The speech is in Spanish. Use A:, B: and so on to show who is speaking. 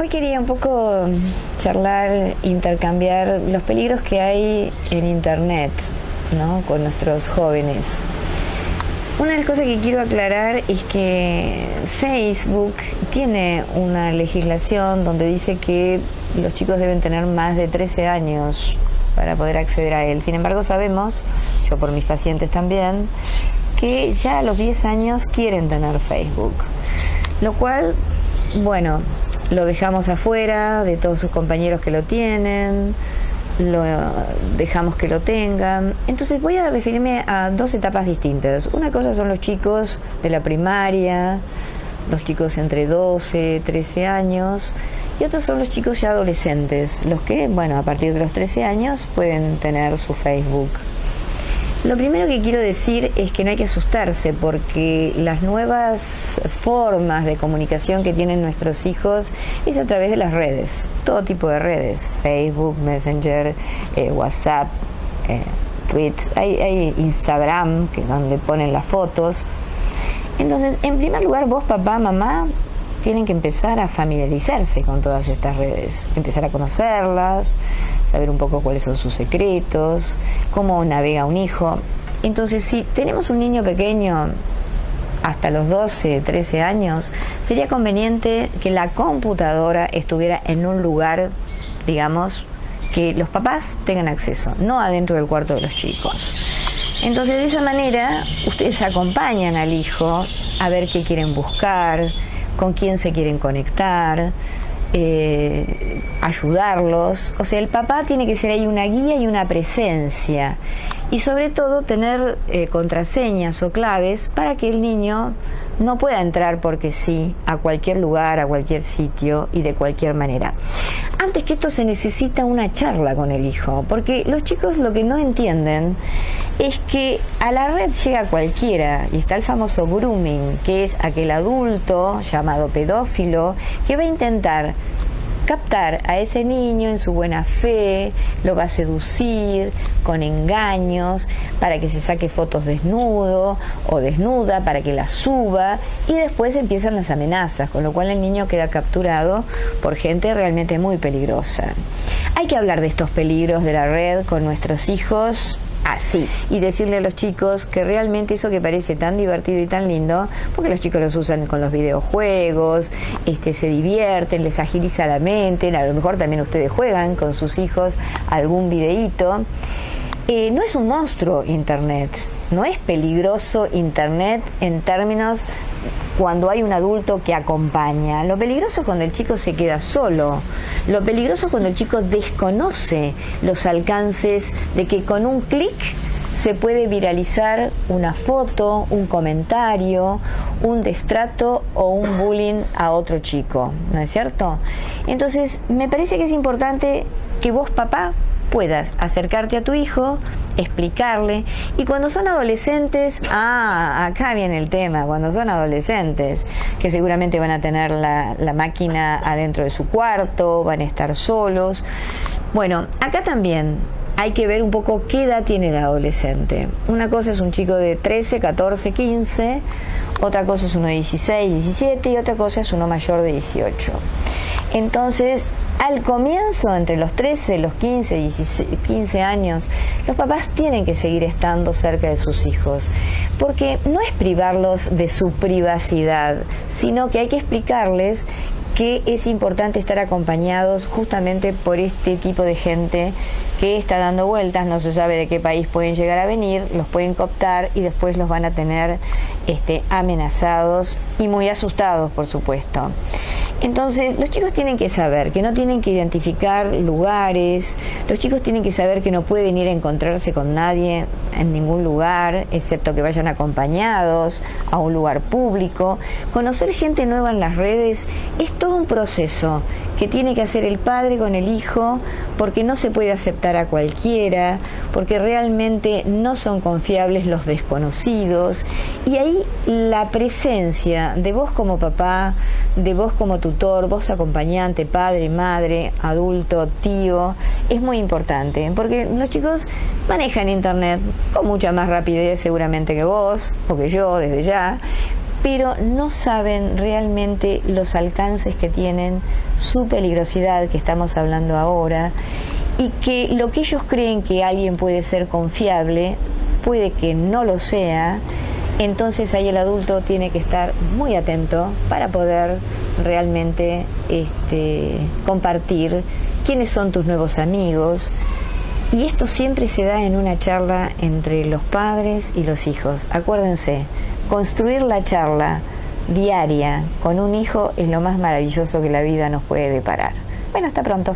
A: Hoy quería un poco charlar, intercambiar los peligros que hay en Internet, ¿no?, con nuestros jóvenes. Una de las cosas que quiero aclarar es que Facebook tiene una legislación donde dice que los chicos deben tener más de 13 años para poder acceder a él. Sin embargo, sabemos, yo por mis pacientes también, que ya a los 10 años quieren tener Facebook. Lo cual, bueno, lo dejamos afuera de todos sus compañeros que lo tienen, lo dejamos que lo tengan. Entonces voy a referirme a dos etapas distintas. Una cosa son los chicos de la primaria, los chicos entre 12, 13 años, y otros son los chicos ya adolescentes, los que, bueno, a partir de los 13 años pueden tener su Facebook. Lo primero que quiero decir es que no hay que asustarse, porque las nuevas formas de comunicación que tienen nuestros hijos es a través de las redes, todo tipo de redes, Facebook, Messenger, WhatsApp, Twitter, hay Instagram, que es donde ponen las fotos. Entonces, en primer lugar, vos, papá, mamá, tienen que empezar a familiarizarse con todas estas redes, empezar a conocerlas, saber un poco cuáles son sus secretos, cómo navega un hijo. Entonces, si tenemos un niño pequeño hasta los 12, 13 años, sería conveniente que la computadora estuviera en un lugar, digamos, que los papás tengan acceso, no adentro del cuarto de los chicos. Entonces, de esa manera, ustedes acompañan al hijo a ver qué quieren buscar, con quién se quieren conectar, ayudarlos. O sea, el papá tiene que ser ahí una guía y una presencia, y sobre todo tener contraseñas o claves para que el niño no pueda entrar porque sí a cualquier lugar, a cualquier sitio y de cualquier manera. Antes que esto se necesita una charla con el hijo, porque los chicos lo que no entienden es que a la red llega cualquiera, y está el famoso grooming, que es aquel adulto llamado pedófilo que va a intentar captar a ese niño en su buena fe, lo va a seducir con engaños para que se saque fotos desnudo o desnuda, para que las suba, y después empiezan las amenazas, con lo cual el niño queda capturado por gente realmente muy peligrosa. Hay que hablar de estos peligros de la red con nuestros hijos así, y decirle a los chicos que realmente eso que parece tan divertido y tan lindo, porque los chicos los usan con los videojuegos, se divierten, les agiliza la mente, a lo mejor también ustedes juegan con sus hijos algún videíto. No es un monstruo Internet, no es peligroso Internet en términos cuando hay un adulto que acompaña. Lo peligroso es cuando el chico se queda solo. Lo peligroso es cuando el chico desconoce los alcances de que con un clic se puede viralizar una foto, un comentario, un destrato o un bullying a otro chico, ¿no es cierto? Entonces, me parece que es importante que vos, papá, puedas acercarte a tu hijo, explicarle, y cuando son adolescentes, acá viene el tema, cuando son adolescentes, que seguramente van a tener la máquina adentro de su cuarto, van a estar solos. Bueno, acá también hay que ver un poco qué edad tiene el adolescente. Una cosa es un chico de 13, 14, 15, otra cosa es uno de 16, 17 y otra cosa es uno mayor de 18. Entonces, al comienzo, entre los 13, los 15, 15 años, los papás tienen que seguir estando cerca de sus hijos, porque no es privarlos de su privacidad, sino que hay que explicarles que es importante estar acompañados justamente por este tipo de gente que está dando vueltas, no se sabe de qué país pueden llegar a venir, los pueden cooptar y después los van a tener amenazados y muy asustados, por supuesto. Entonces, los chicos tienen que saber que no tienen que identificar lugares, los chicos tienen que saber que no pueden ir a encontrarse con nadie en ningún lugar, excepto que vayan acompañados a un lugar público. Conocer gente nueva en las redes es todo un proceso que tiene que hacer el padre con el hijo, porque no se puede aceptar a cualquiera, porque realmente no son confiables los desconocidos, y ahí la presencia de vos como papá, de vos como tutor, vos acompañante, padre, madre, adulto, tío, es muy importante, porque los chicos manejan Internet con mucha más rapidez seguramente que vos o que yo desde ya, pero no saben realmente los alcances que tienen, su peligrosidad que estamos hablando ahora, y que lo que ellos creen que alguien puede ser confiable, puede que no lo sea. Entonces ahí el adulto tiene que estar muy atento para poder realmente compartir quiénes son tus nuevos amigos. Y esto siempre se da en una charla entre los padres y los hijos. Acuérdense, construir la charla diaria con un hijo es lo más maravilloso que la vida nos puede deparar. Bueno, hasta pronto.